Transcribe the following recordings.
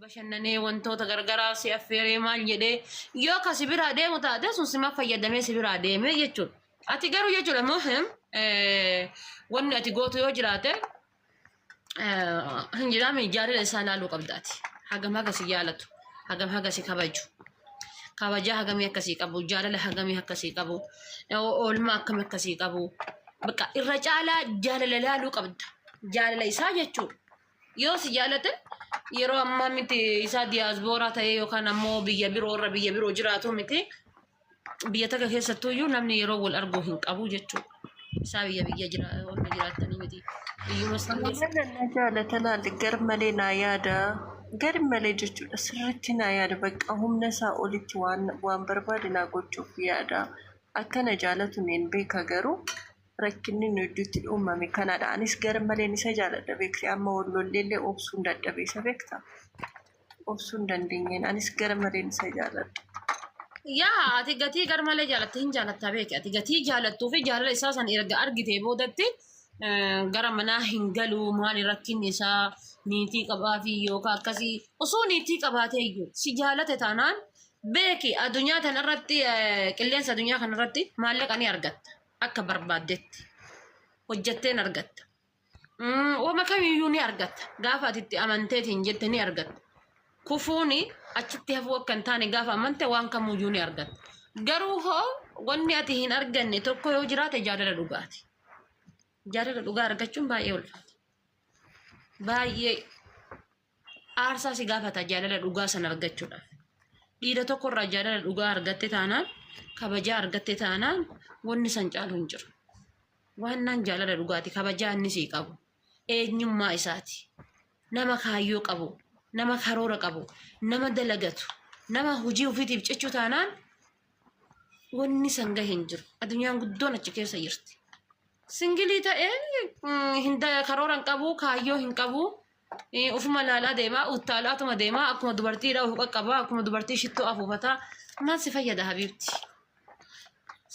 bashannanee wantoota gargaraa si affeeree maal jedhee yoo ka si biraa deemu taate sun sima fayyadamee si biraa deemee jechuudha. Ati garuu jechuudha muhim wanni ati gootu yoo jiraate hin jedhame jaalala isaa laaluu qabdaati. Hagam haga si jaalatu, hagam haga si kabaju. Kabajaa hagamii akkasii qabu, jaalala hagamii akkasii qabu, oolmaa akkamii akkasii qabu. Bakka irra caalaa jaalala laaluu qabda. Jaalala isaa jechuudha. Yoo si jaalate yeroo ammaa miti isaa diyaasbooraa ta'ee yookaan ammoo biyya biroo jiraatu miti biyya takka keessattuu iyyuu namni yeroo wal arguu hin qabu jechuudha. Isaa biyya jiraatanii miti. Iyyuma sana jaalatan haalli garmalee naa yaada. Garmalee jechuudha sirriitti naa yaada bakka humna isaa olitti waan barbaade naa gochuuf yaada. Akkana jaalatuun hin beeka garuu. Rakkinni nuti uumame kanadha. Anis garmaleen isa jaaladha beekti amma wallolleellee obsuun dadhabe isa beekta. Obsuun dandeenyeen anis garmaleen isa jaaladha. Yaa ati gatii garmalee jaalatte hin jaalatta beeki. Ati gatii jaalattuu fi jaalala isaa san erga argitee boodatti gara manaa hin galuu maali rakkinni isaa niitii qabaa fi yookaan akkasii osoo niitii qabaatee iyyuu si jaalate taanaan beeki addunyaa kanarratti qilleensa addunyaa kanarratti maallaqa ni argatta. Akka barbaaddetti hojjetteen argatta. Wama kamiyyuu ni argatta. Gaafa ati itti amanteetiin jette ni argatta. Kufuuni achitti hafuu akka hin taane gaafa amante waan kamuyyuu ni argatta. Garuu hoo wanni ati hin arganne tokko yoo jiraate jaalala dhugaati. Jaalala dhugaa argachuun baay'ee ulfaata. Baay'ee aarsaa si gaafata jaalala dhugaa san argachuudhaaf. Dhiira tokkorraa jaalala dhugaa argatte taanaan kabajaa argatte taanaan wanni san caalu hin jiru. Waan jaalala dhugaati kabajaa inni sii qabu. Eenyummaa isaati. Nama kaayyoo qabu, nama karoora qabu, nama dalagatu, nama hojii ofiitiif cechuu taanaan wanni san gahe hin jiru. Addunyaan guddoon achi keessa jirti. Singilii ta'ee karoora hin qabu, kaayyoo hin qabu. Ofuma laalaa deemaa, uttaalaatuma deemaa, akkuma dubartiidha of qaqqabaa, akkuma dubartii shittoo afuufataa. Maal si fayyada habiibti?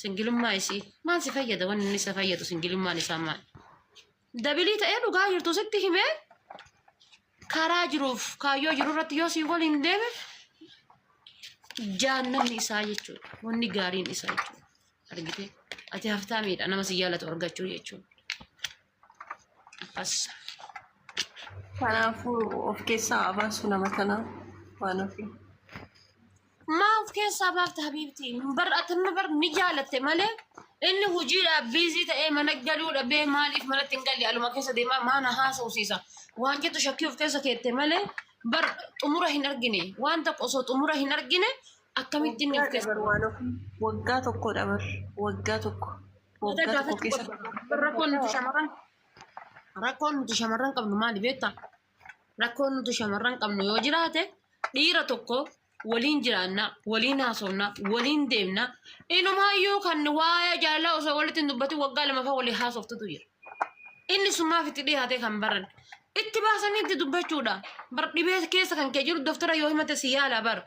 Singilummaa isii maal si fayyada wanni inni isa fayyadu singilummaan isaa maal? Dabilii ta'ee dhugaa jirtu sitti himee karaa jiruuf kaayyoo jiru irratti yoo sii waliin deeme jaannamni isaa jechuudha. Wanni gaariin isaa jechuudha. Argitee? Ati haftaa miidha nama si jaalatu argachuu jechuudha. Akkas. Kanaafuu of keessaa abaasu nama kanaa waan ofii. Maa of keessaa baafta habiibti? Bar ni jaalatte malee inni hojiidhaaf biizii ta'ee mana galuu dhabee maaliif manatti hin galle aluma keessa deemaa maana haasa'usiisa. Waan jettu shakkii of keessa keette malee bar xumura hin argine. Waan tokko osoo xumura hin argine akkamitti inni of keessa waggaa tokko dabar waggaa tokko. Waggaa tokko keessa. Rakkoon nuti shamarran qabnu maali beektaa? Rakkoon nuti shamarran qabnu yoo jiraate dhiira tokko waliin jiraanna, waliin haasofna, waliin deemna. Inumaayyuu kan waa'ee jaalalaa osoo walitti hin dubbatin waggaa lama fa'aa walii haasoftutu jira. Inni sun maaf itti dhiyaate kan baran. Itti baasanii itti dubbachuudha. Bar dhibee keessa kan kee jiru doftara yoo himate si yaala bar.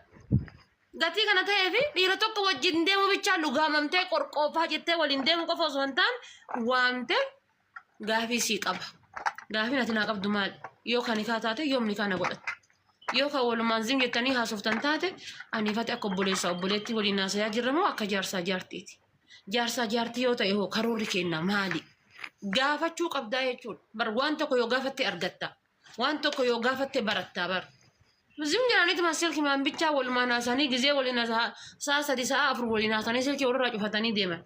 Gatii kana ta'eefi dhiira tokko wajjin deemu bichaa lugaamamtee qorqoofaa jettee waliin deemu qofa osoo hin taane waamtee gaafii sii qaba. Gaafiin ati naa qabdu maali? Yoo kan nikaa taate yoom nikaa na godhatte? Yoo kan walumaan zim jettanii haasoftan taate aniifate akka obboleettii waliin haasayaa jirra moo akka jaarsaa jaartiiti? Jaarsaa jaartii yoo ta'e hoo karoorri kenna maali? Gaafachuu qabdaa jechuudha. Bar waan tokko yoo gaafatte argatta. Waan tokko yoo gaafatte baratta bar. Zim jedhaniiti maa silkii maan bichaa walumaan haasanii gizee waliin sa'a 3 sa'a 4 waliin haasanii silkii walirraa cufatanii deeman.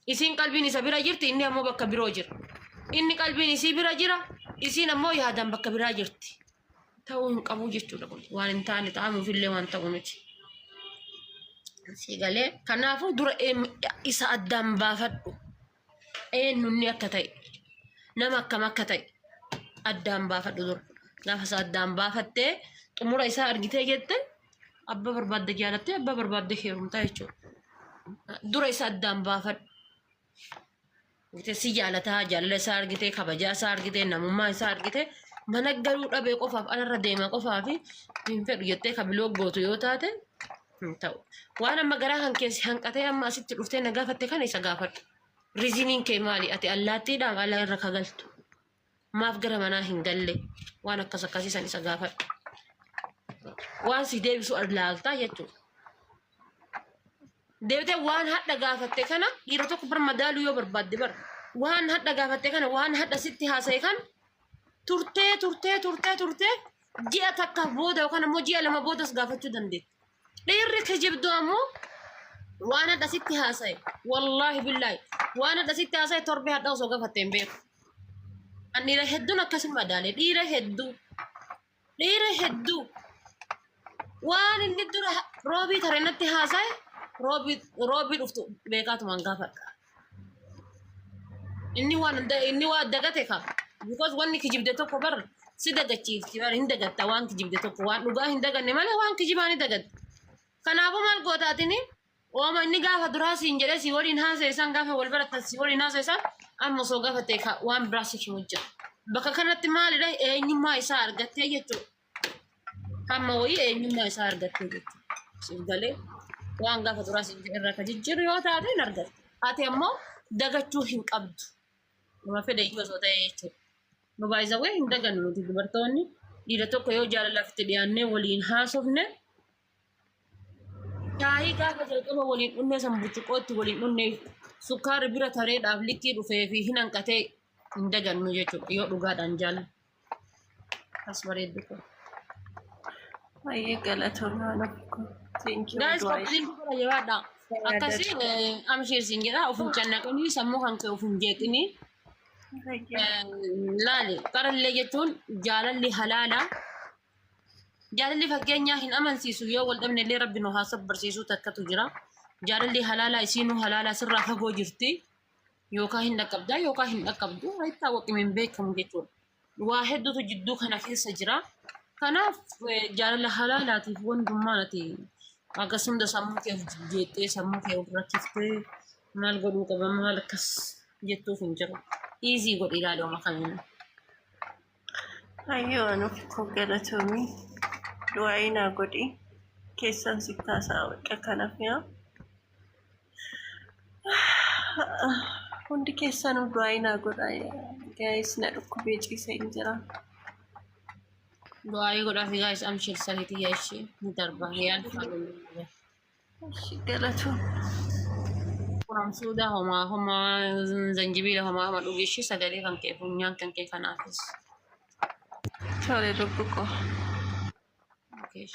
Isiin qalbiin isa bira jirti inni ammoo bakka biroo jira. Inni qalbiin isii bira jira isiin ammoo yaadaan bakka biraa jirti. Ta'uu hin qabu jechuudha kun waan hin taane ta'amuufillee waan ta'u miti. Siigalee kanaafuu dura isa addaan baafadhu. Eenyunni akka ta'e nama akkam akka ta'e addaan baafadhu dura. Gaafa isa addaan baafattee xumura isaa argitee jette abba barbaadde jaalattee abba barbaadde heerumtaa jechuudha. Dura isa addaan baafadhu. Si jaalataa jaalala isaa argitee kabajaa isaa argitee namummaa isaa argitee mana galuu dhabee qofaaf alarra deema qofaa fi hin fedhu jettee kabiloo gootu yoo taate hin ta'u. Waan amma garaa kan keessi hanqatee amma asitti dhuftee na gaafatte kana isa gaafadhu. Riziniin kee maali? Ati allaattiidhaan ala irra kagaltu. Maaf gara manaa hin galle waan akkas akkasiisan isa gaafadhu. waan si deebisu arlaaltaa jechuudha. Deebitee waan hadha gaafatte kana dhiira tokko bar madaaluu yoo barbaadde bar waan hadha gaafatte kana waan hadha sitti haasa'e kan turtee ji'a takka booda yookaan ammoo ji'a lama boodas gaafachuu dandeetti. Dhiirri kijibdu ammoo waan hadha sitti haasa'e wallaahi billaahi waan hadha sitti haasa'e torbee hadha osoo gaafatte hin beeku. An dhiira hedduun akkasuma madaale dhiira hedduu waan inni dura roobii tareenatti haasa'e roobii dhuftu beekaatumaan gaafadha. Inni waan dagate ka because wanni kijibde tokko bar si dagachiifti bar hin dagatta waan kijibde tokko waan dhugaa hin daganne malee waan kijibaa ni dagatte. Kanaafuu maal gootaatini ooma inni gaafa duraa siin jedhee si waliin haasa'isan gaafa wal barattan si waliin haasa'isan amma osoo gaafatte ka waan biraa si himu jira. Bakka kanatti maalidha eenyummaa isaa argattee jechuudha. Hamma wayii eenyummaa isaa argattee jechuudha. Siif galee waan gaafa duraa siin irraa ka jijjiiru yoo taate hin argatte. Ati ammoo dagachuu hin qabdu. Nama fedhe iyyuu osoo ta'e jechuudha. Nu baay'isawee hin dagannu nuti dubartoonni dhiira tokko yoo jaalalaaf itti dhiyaannee waliin haasofne shaayii gaafa jalqaba waliin dhunnee san burcuqootti waliin dhunnee sukkaara bira tareedhaaf likkii dhufee fi hin hanqatee hin dagannu jechuudha yoo dhugaadhaan jaalala. As bareeddu kun. Baay'ee galatoomna nafko. Guys, koppiin dubara jabaadha. Akkasii amsheersiin jedha ofuun cannaqanii sammuu kan ka'e ofuun jeeqinii. Laali qarallee jechuun jaalalli halaala. Jaalalli fakkeenyaa hin amansiisu yoo wal dhabne illee rabbi nu haa sabbarsiisuu takkatu jira. Jaalalli halaala isiinuu halaala sirraa fagoo jirti. Yookaan hin dhaqqabdaa yookaan hin dhaqqabdu wayittaa waqime hin beekamu jechuudha. Waa hedduutu jidduu kana keessa jira. Kanaaf jaalala halaalaatiif wandummaan ati akkasuma sammuu kee jettee sammuu kee rakkiftee maal godhuu qaba maal akkas jettuuf hin jiru. Easy godhi ilaaluma kanina. Ayyoo nuuf koo galatoomii du'aayi naa godhi keessan si taasaa waqa kanaaf yaa. Hundi keessanuu du'aayi naa godha gaayis na dhukkubee ciisee hin jira. Du'aayi godhaa fi gaayis amshir saniitii yaa ishee ni darba yaada faaluu. Galatoom. Kuramsuudha homaa zanjibiila homaa dhugeeshii sagalee kan kee funyaan kan kee kanaafis. Tole lubbu koo. Okay.